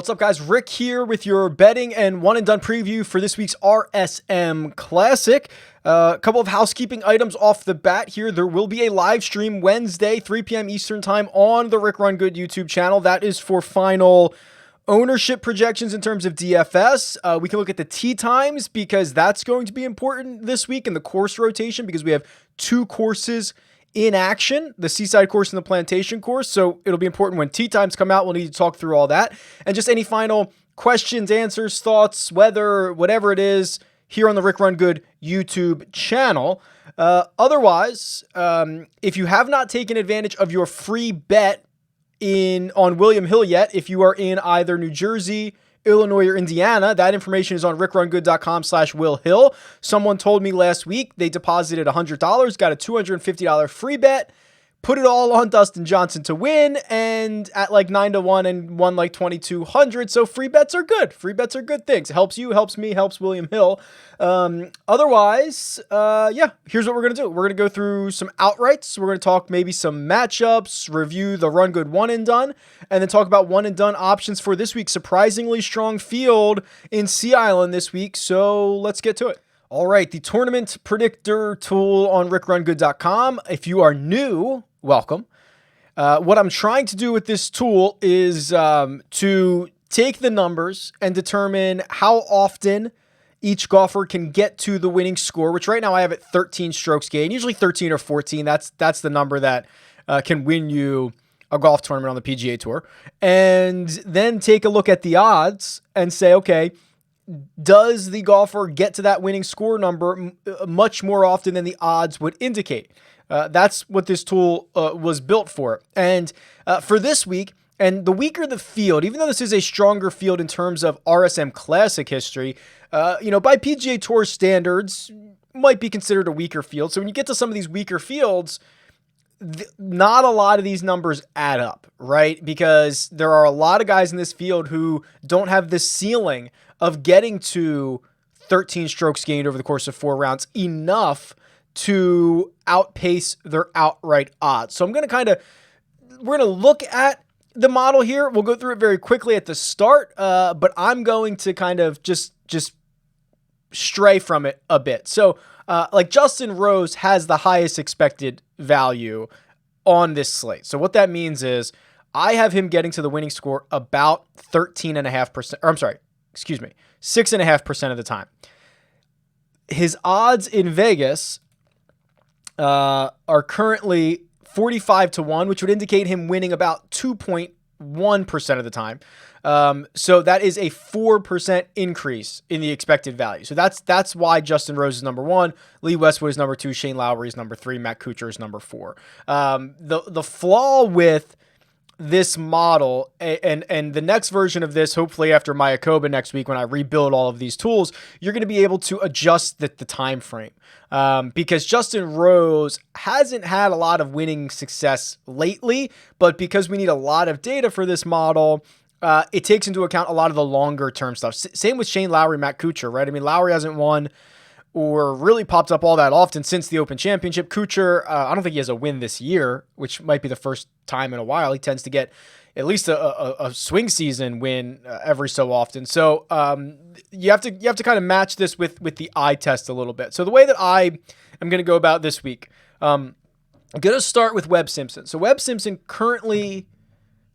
What's up, guys? Rick here with your betting and one and done preview for this week's RSM Classic. A couple of housekeeping items off the bat here. There will be a live stream Wednesday, 3 p.m. Eastern time on the RickRunGood YouTube channel. That is for final ownership projections in terms of DFS. We can look at the tee times because that's going to be important this week in the course rotation because we have two courses in action, the Seaside course and the Plantation course. So it'll be important when tee times come out. We'll need to talk through all that. And just any final questions, answers, thoughts, weather, whatever it is, here on the RickRunGood YouTube channel. Otherwise, if you have not taken advantage of your free bet on William Hill yet, if you are in either New Jersey, Illinois, or Indiana, that information is on rickrungood.com/Will Hill. Someone told me last week they deposited $100, got a $250 free bet, put it all on Dustin Johnson to win, and at like 9-1 and won like 2,200. So free bets are good. Free bets are good things. It helps you, helps me, helps William Hill. Otherwise, here's what we're going to do. We're going to go through some outrights. We're going to talk maybe some matchups, review the Run Good one and done, and then talk about one and done options for this week. Surprisingly strong field in Sea Island this week. So let's get to it. All right, the tournament predictor tool on rickrungood.com. If you are new, welcome. What I'm trying to do with this tool is to take the numbers and determine how often each golfer can get to the winning score, which right now I have at 13 strokes gained, usually 13 or 14. That's the number that can win you a golf tournament on the PGA Tour. And then take a look at the odds and say, okay, does the golfer get to that winning score number much more often than the odds would indicate? That's what this tool was built for. And for this week, and the weaker the field, even though this is a stronger field in terms of RSM Classic history, by PGA Tour standards, might be considered a weaker field. So when you get to some of these weaker fields, not a lot of these numbers add up, right? Because there are a lot of guys in this field who don't have the ceiling of getting to 13 strokes gained over the course of 4 rounds enough to outpace their outright odds. So we're going to look at the model here. We'll go through it very quickly at the start, but I'm going to kind of just stray from it a bit. So like Justin Rose has the highest expected value on this slate. So what that means is I have him getting to the winning score about 13.5%, or I'm sorry, 6.5% of the time. His odds in Vegas are currently 45-1, which would indicate him winning about 2.1% of the time. So that is a 4% increase in the expected value. So that's why Justin Rose is number 1, Lee Westwood is number 2, Shane Lowry is number 3, Matt Kuchar is number 4. The flaw with this model and the next version of this, hopefully after Mayakoba next week when I rebuild all of these tools, you're going to be able to adjust the time frame because Justin Rose hasn't had a lot of winning success lately, but because we need a lot of data for this model, it takes into account a lot of the longer term stuff. Same with Shane Lowry, Matt Kuchar, right? I mean, Lowry hasn't won or really popped up all that often since the Open Championship. Kuchar, I don't think he has a win this year, which might be the first time in a while. He tends to get at least a swing season win every so often. So you have to kind of match this with the eye test a little bit. So the way that I am going to go about this week, I'm going to start with Webb Simpson. So Webb Simpson currently,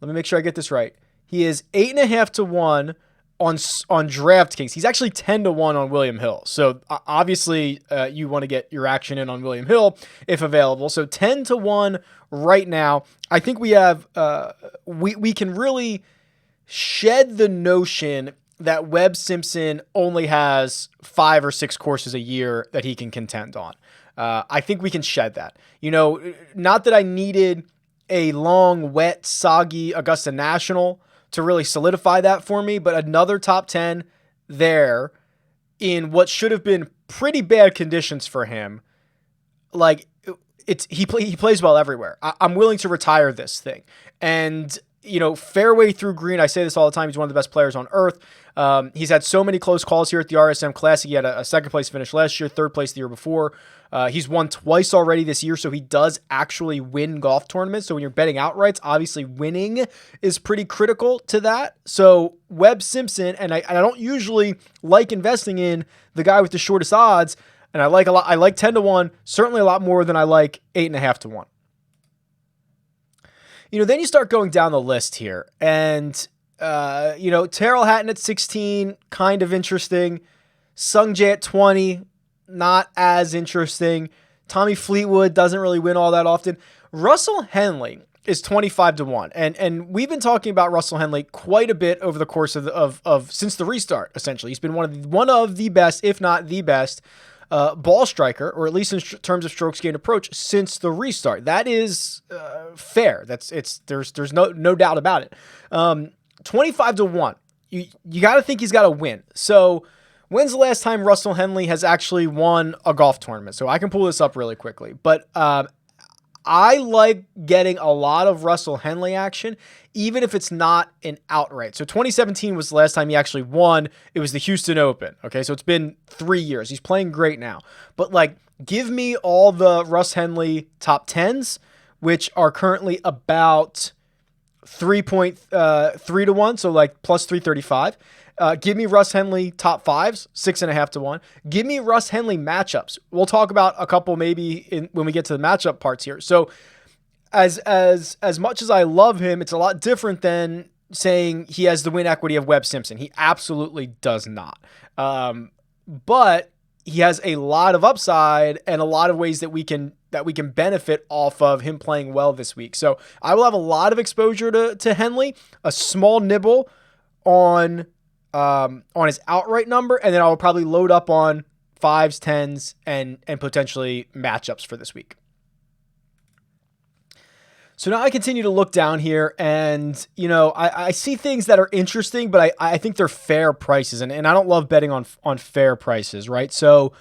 let me make sure I get this right. He is 8.5-1 on DraftKings. He's actually 10-1 on William Hill. So obviously you want to get your action in on William Hill if available. So 10-1 right now. I think we have we can really shed the notion that Webb Simpson only has 5 or 6 courses a year that he can contend on. I think we can shed that. Not that I needed a long, wet, soggy Augusta National to really solidify that for me, but another top 10 there in what should have been pretty bad conditions for him. Like he plays well everywhere. I'm willing to retire this thing. And fairway through green, I say this all the time, he's one of the best players on earth. He's had so many close calls here at the RSM Classic. He had a second place finish last year, third place the year before. He's won twice already this year, so he does actually win golf tournaments. So when you're betting outrights, obviously winning is pretty critical to that. So Webb Simpson, and I don't usually like investing in the guy with the shortest odds, and I like a lot. I like 10-1, certainly a lot more than I like 8.5-1. Then you start going down the list here, and Terrell Hatton at 16, kind of interesting. Sung Jae at 20, not as interesting. Tommy Fleetwood doesn't really win all that often. Russell Henley is 25-1, and we've been talking about Russell Henley quite a bit over the course of since the restart. Essentially, he's been one of the best, if not the best, ball striker, or at least in terms of strokes gained approach, since the restart. That is fair. There's no doubt about it. 25-1. You got to think he's got to win. So when's the last time Russell Henley has actually won a golf tournament? So I can pull this up really quickly, but I like getting a lot of Russell Henley action, even if it's not an outright. So 2017 was the last time he actually won. It was the Houston Open. Okay, so it's been 3 years. He's playing great now. But give me all the Russ Henley top 10s, which are currently about 3.3-1, so plus 335. Give me Russ Henley top 5s, 6.5-1. Give me Russ Henley matchups. We'll talk about a couple maybe when we get to the matchup parts here. So as much as I love him, it's a lot different than saying he has the win equity of Webb Simpson. He absolutely does not. But he has a lot of upside and a lot of ways that we can benefit off of him playing well this week. So I will have a lot of exposure to Henley, a small nibble on his outright number, and then I will probably load up on 5s, 10s, and potentially matchups for this week. So now I continue to look down here, and I see things that are interesting, but I think they're fair prices, and I don't love betting on fair prices, right? So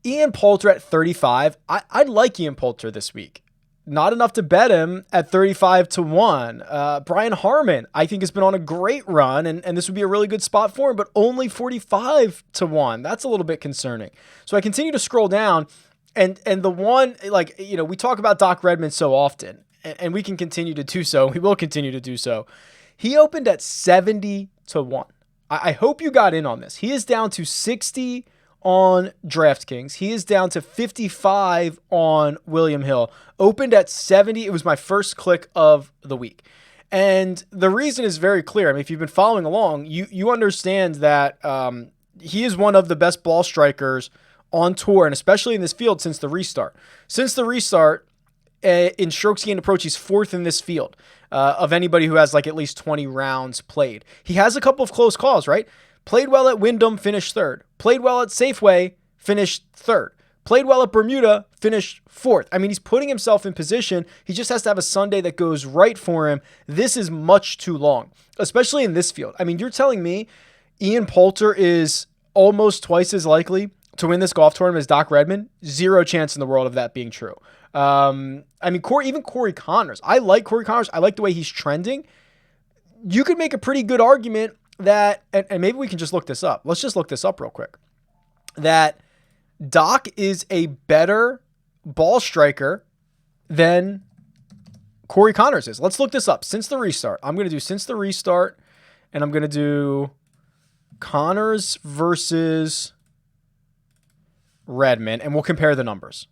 Ian Poulter at 35, I'd like Ian Poulter this week. Not enough to bet him at 35-1. Brian Harman, I think, has been on a great run, and this would be a really good spot for him, but only 45-1. That's a little bit concerning. So I continue to scroll down, and the one, we talk about Doc Redman so often, and we can continue to do so. We will continue to do so. He opened at 70-1. I hope you got in on this. He is down to 60 on DraftKings. He is down to 55 on William Hill. Opened at 70. It was my first click of the week. And the reason is very clear. I mean, if you've been following along, you understand that he is one of the best ball strikers on tour, and especially in this field since the restart. Since the restart, in strokes gained approach, he's fourth in this field of anybody who has at least 20 rounds played. He has a couple of close calls, right? Played well at Wyndham, finished third. Played well at Safeway, finished third. Played well at Bermuda, finished fourth. I mean, he's putting himself in position. He just has to have a Sunday that goes right for him. This is much too long, especially in this field. I mean, you're telling me Ian Poulter is almost twice as likely to win this golf tournament as Doc Redman? Zero chance in the world of that being true. I mean, even Corey Connors. I like Corey Connors. I like the way he's trending. You could make a pretty good argument that, and maybe we can just look this up. Let's just look this up real quick. That Doc is a better ball striker than Corey Connors is. Let's look this up. Since the restart. I'm going to do since the restart, and I'm going to do Connors versus Redman, and we'll compare the numbers.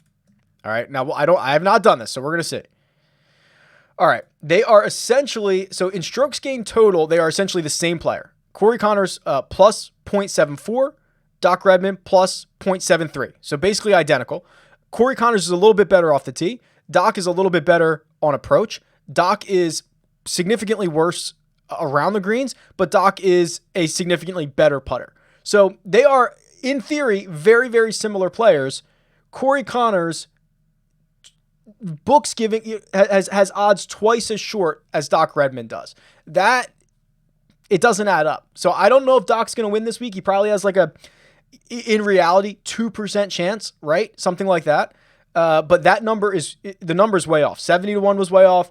All right. Now, I have not done this, so we're going to see. All right. They are essentially, so in strokes gained total, they are essentially the same player. Corey Connors plus 0.74, Doc Redman plus 0.73. So basically identical. Corey Connors is a little bit better off the tee. Doc is a little bit better on approach. Doc is significantly worse around the greens, but Doc is a significantly better putter. So they are, in theory, very, very similar players. Corey Connors, books giving, has odds twice as short as Doc Redman does. That, it doesn't add up. So I don't know if Doc's going to win this week. He probably has in reality, 2% chance, right? Something like that. But that number is, the number's way off. 70-1 was way off.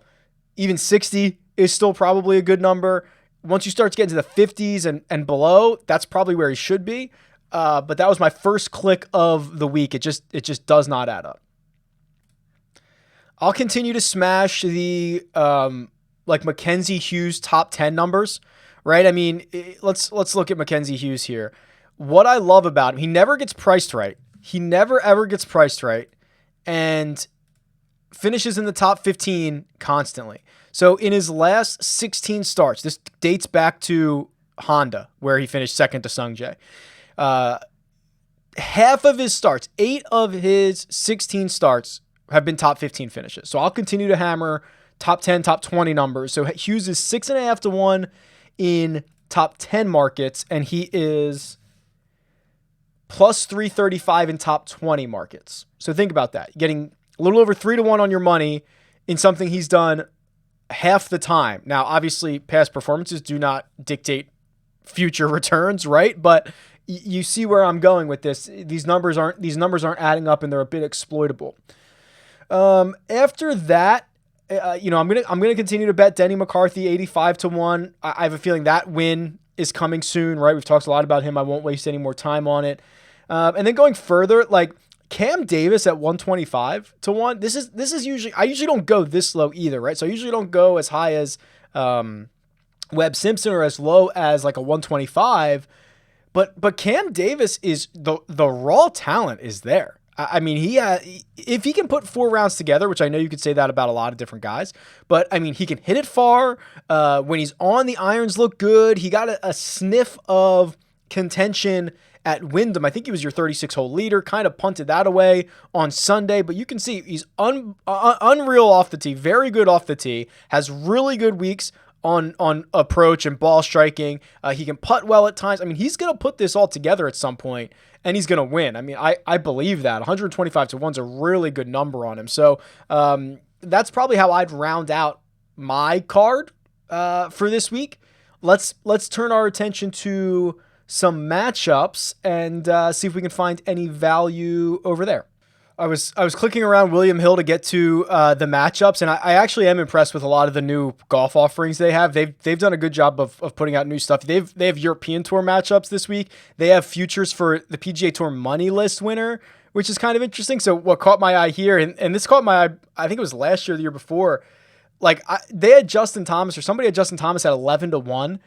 Even 60 is still probably a good number. once you start to get into the 50s and below, that's probably where he should be. But that was my first click of the week. It just does not add up. I'll continue to smash the like Mackenzie Hughes top 10 numbers, right? I mean, let's look at Mackenzie Hughes here. What I love about him, he never gets priced right. He never ever gets priced right, and finishes in the top 15 constantly. So in his last 16 starts, this dates back to Honda, where he finished second to Sung Jae. Half of his starts, 8 of his 16 starts, have been top 15 finishes. So I'll continue to hammer top 10, top 20 numbers. So Hughes is 6.5 to 1 in top 10 markets, and he is plus 335 in top 20 markets. So think about that. Getting a little over 3 to 1 on your money in something he's done half the time. Now, obviously, past performances do not dictate future returns, right? But you see where I'm going with this. These numbers aren't adding up, and they're a bit exploitable. After that, I'm gonna continue to bet Denny McCarthy 85 to 1. I have a feeling that win is coming soon, right? We've talked a lot about him. I won't waste any more time on it. And then going further, like Cam Davis at 125 to 1. This is usually, I usually don't go this low either, right? So I usually don't go as high as Webb Simpson or as low as like a 125. But Cam Davis is the raw talent is there. I mean, if he can put 4 rounds together, which I know you could say that about a lot of different guys, but I mean, he can hit it far. When he's on, the irons look good. He got a sniff of contention at Wyndham. I think he was your 36-hole leader, kind of punted that away on Sunday, but you can see he's unreal off the tee, very good off the tee, has really good weeks on approach and ball striking. He can putt well at times. I mean, he's going to put this all together at some point, and he's going to win. I mean, I believe that. 125 to 1 is a really good number on him. So that's probably how I'd round out my card for this week. Let's turn our attention to some matchups and see if we can find any value over there. I was clicking around William Hill to get to the matchups, and I actually am impressed with a lot of the new golf offerings they have. They've done a good job of putting out new stuff. They have European Tour matchups this week. They have futures for the PGA Tour money list winner, which is kind of interesting. So what caught my eye here, and this caught my eye, I think it was last year or the year before, like they had Justin Thomas, or somebody had Justin Thomas at 11 to 1,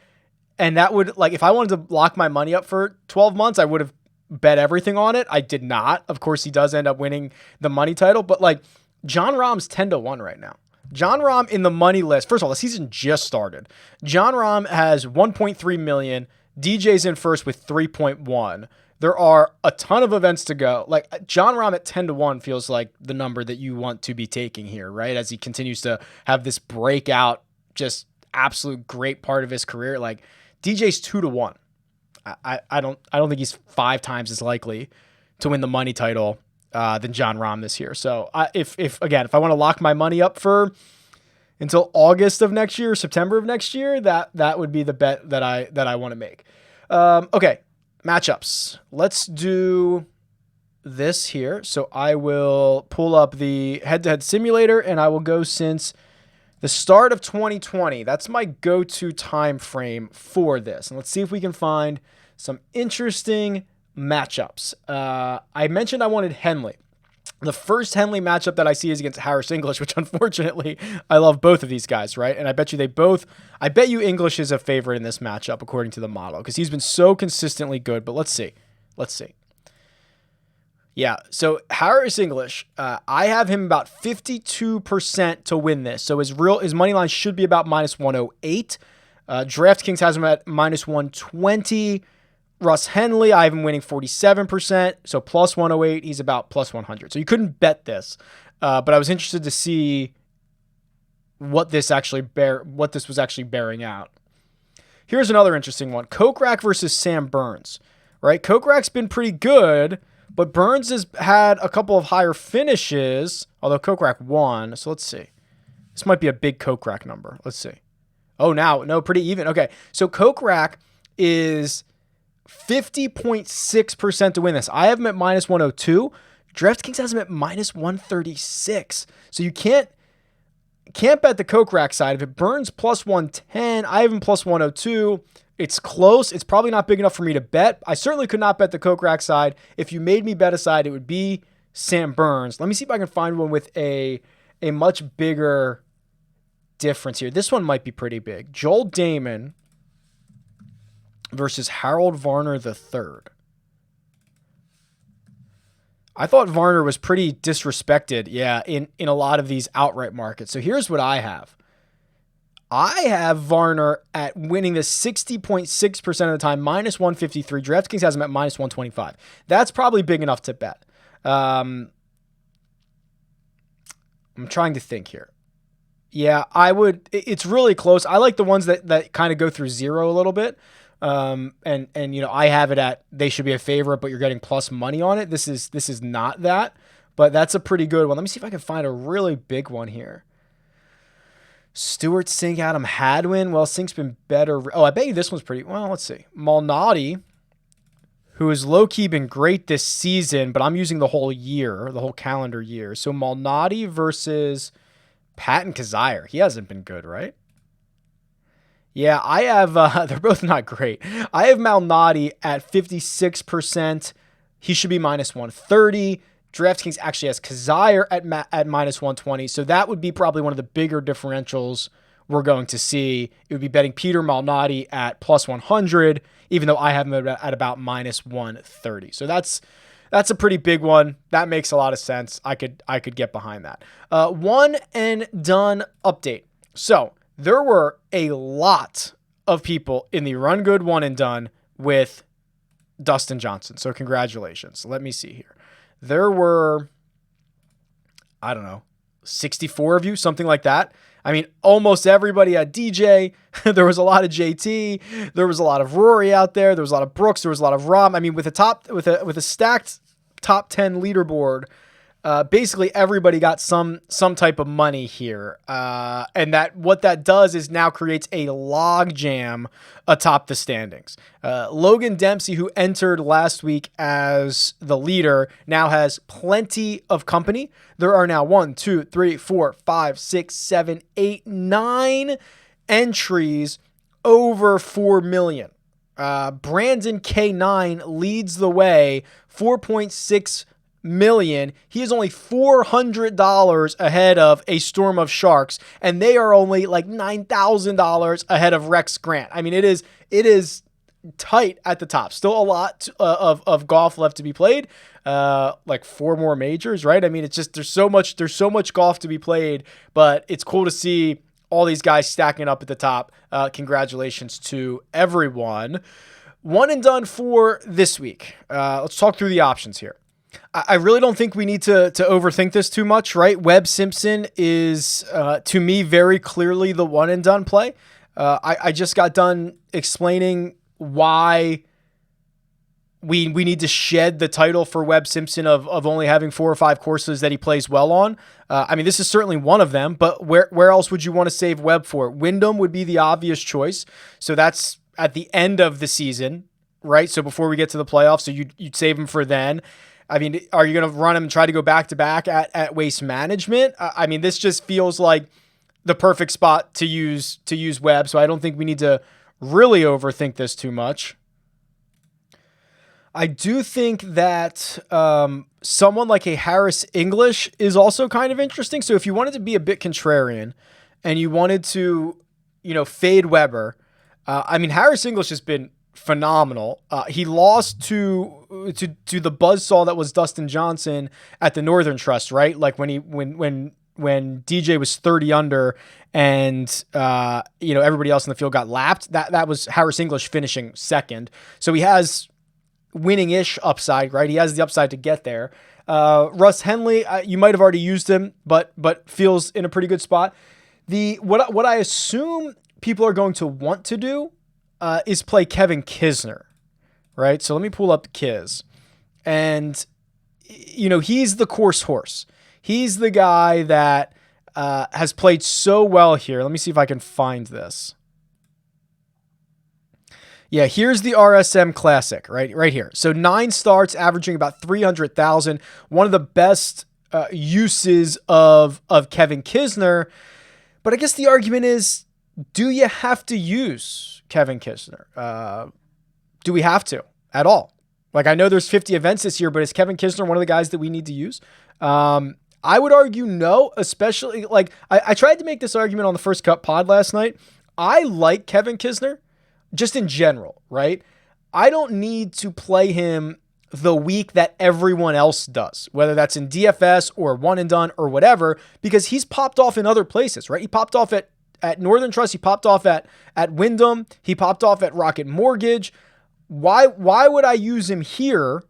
and that would, like, if I wanted to lock my money up for 12 months, I would have bet everything on it. I did not. Of course, he does end up winning the money title, but like Jon Rahm's 10 to 1 right now. Jon Rahm in the money list. First of all, the season just started. Jon Rahm has 1.3 million. DJ's in first with 3.1. There are a ton of events to go. Like Jon Rahm at 10 to 1 feels like the number that you want to be taking here, right? As he continues to have this breakout, just absolute great part of his career. Like DJ's 2 to 1. I don't think he's 5 times as likely to win the money title than Jon Rahm this year. So if I want to lock my money up for until August of next year, September of next year, that would be the bet that I want to make. Okay, matchups. Let's do this here. So I will pull up the head-to-head simulator, and I will go since the start of 2020. That's my go-to time frame for this. And let's see if we can find some interesting matchups. I mentioned I wanted Henley. The first Henley matchup that I see is against Harris English, which unfortunately I love both of these guys, right? And I bet you English is a favorite in this matchup according to the model because he's been so consistently good. But let's see. Yeah, so Harris English, I have him about 52% to win this. So his money line should be about minus 108. DraftKings has him at minus 120. Russ Henley, I have him winning 47%. So plus 108, he's about plus 100. So you couldn't bet this, but I was interested to see what this was actually bearing out. Here's another interesting one: Kokrak versus Sam Burns. Right, Kokrak's been pretty good, but Burns has had a couple of higher finishes, although Kokrak won. So let's see. This might be a big Kokrak number. Let's see. Oh, no, pretty even. Okay, so Kokrak is 50.6% to win this. I have him at minus 102. DraftKings has him at minus 136. So you can't Can't bet the Coke Rack side of it. Burns plus 110. Ivan plus 102. It's close. It's probably not big enough for me to bet. I certainly could not bet the Coke Rack side. If you made me bet a side, it would be Sam Burns. Let me see if I can find one with a much bigger difference here. This one might be pretty big. Joel Damon versus Harold Varner III. I thought Varner was pretty disrespected, yeah, in a lot of these outright markets. So here's what I have. I have Varner at winning this 60.6% of the time, minus 153. DraftKings has him at minus 125. That's probably big enough to bet. I'm trying to think here. Yeah, I would. It's really close. I like the ones that kind of go through zero a little bit. And I have it at they should be a favorite, but you're getting plus money on it. This is not that, but that's a pretty good one. Let me see if I can find a really big one here. Stuart Sink, Adam Hadwin. Well, Sink's been better. Oh, I bet you this one's pretty. Well, let's see. Malnati, who has low-key been great this season, but I'm using the whole year, the whole calendar year. So Malnati versus Patton Kazire. He hasn't been good, right? Yeah, I have, they're both not great. I have Malnati at 56%. He should be minus 130. DraftKings actually has Kazire at minus 120. So that would be probably one of the bigger differentials we're going to see. It would be betting Peter Malnati at plus 100, even though I have him at about minus 130. So that's a pretty big one. That makes a lot of sense. I could get behind that. One and done update. So there were a lot of people in the Run Good one and done with Dustin Johnson. So congratulations. Let me see here. There were, I don't know, 64 of you, something like that. I mean, almost everybody had DJ. There was a lot of JT. There was a lot of Rory out there. There was a lot of Brooks. There was a lot of Rom. I mean, with a stacked top 10 leaderboard, basically everybody got some type of money here. And what that does is now creates a log jam atop the standings. Logan Dempsey, who entered last week as the leader, now has plenty of company. There are now 1, 2, 3, 4, 5, 6, 7, 8, 9 entries over 4 million. Brandon K9 leads the way, 4.6 million. He is only $400 ahead of a Storm of Sharks, and they are only like $9,000 ahead of Rex Grant. I mean, it is tight at the top. Still a lot of golf left to be played. Like 4 more majors, right? I mean, it's just there's so much golf to be played, but it's cool to see all these guys stacking up at the top. Congratulations to everyone. One and done for this week. Let's talk through the options here. I really don't think we need to overthink this too much, right? Webb Simpson is, to me, very clearly the one and done play. I just got done explaining why we need to shed the title for Webb Simpson of only having 4 or 5 courses that he plays well on. I mean, this is certainly one of them, but where else would you want to save Webb for? Wyndham would be the obvious choice. So that's at the end of the season, right? So before we get to the playoffs, so you'd save him for then. I mean, are you going to run him and try to go back-to-back at Waste Management? I mean, this just feels like the perfect spot to use Webb, so I don't think we need to really overthink this too much. I do think that someone like a Harris English is also kind of interesting. So if you wanted to be a bit contrarian and you wanted to, fade Weber, I mean, Harris English has been phenomenal. He lost to the buzzsaw that was Dustin Johnson at the Northern Trust, right? Like when DJ was 30 under and everybody else in the field got lapped. That was Harris English finishing second. So he has winning-ish upside, right? He has the upside to get there. Russ Henley, you might have already used him, but feels in a pretty good spot. What I assume people are going to want to do is play Kevin Kisner, right? So let me pull up Kiz. And, he's the course horse. He's the guy that has played so well here. Let me see if I can find this. Yeah, here's the RSM Classic, right here. So 9 starts, averaging about 300,000. One of the best uses of Kevin Kisner. But I guess the argument is, do you have to use Kevin Kisner? Do we have to at all? Like, I know there's 50 events this year, but is Kevin Kisner one of the guys that we need to use? I would argue no, especially like I tried to make this argument on the First Cut pod last night. I like Kevin Kisner just in general, right? I don't need to play him the week that everyone else does, whether that's in DFS or one and done or whatever, because he's popped off in other places, right? He popped off at Northern Trust. He popped off at Wyndham. He popped off at Rocket Mortgage. Why would I use him here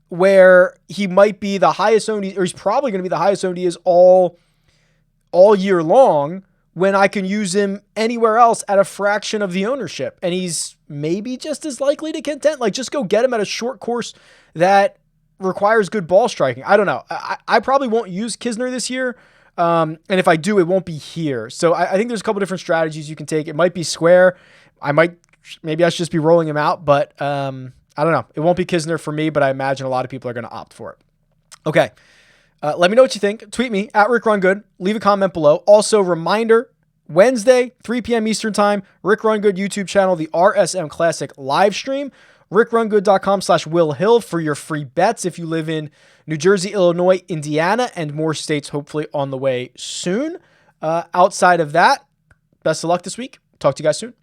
where he might be the highest owned, or he's probably going to be the highest owned he is all year long, when I can use him anywhere else at a fraction of the ownership? And he's maybe just as likely to contend. Like, just go get him at a short course that requires good ball striking. I don't know. I probably won't use Kisner this year. And if I do, it won't be here. So I think there's a couple different strategies you can take. It might be Square. Maybe I should just be rolling him out, but I don't know. It won't be Kisner for me, but I imagine a lot of people are going to opt for it. Okay. Let me know what you think. Tweet me at RickRunGood. Leave a comment below. Also, reminder, Wednesday, 3 p.m. Eastern Time, RickRunGood YouTube channel, the RSM Classic live stream. RickRunGood.com/Will Hill for your free bets if you live in New Jersey, Illinois, Indiana, and more states hopefully on the way soon. Outside of that, best of luck this week. Talk to you guys soon.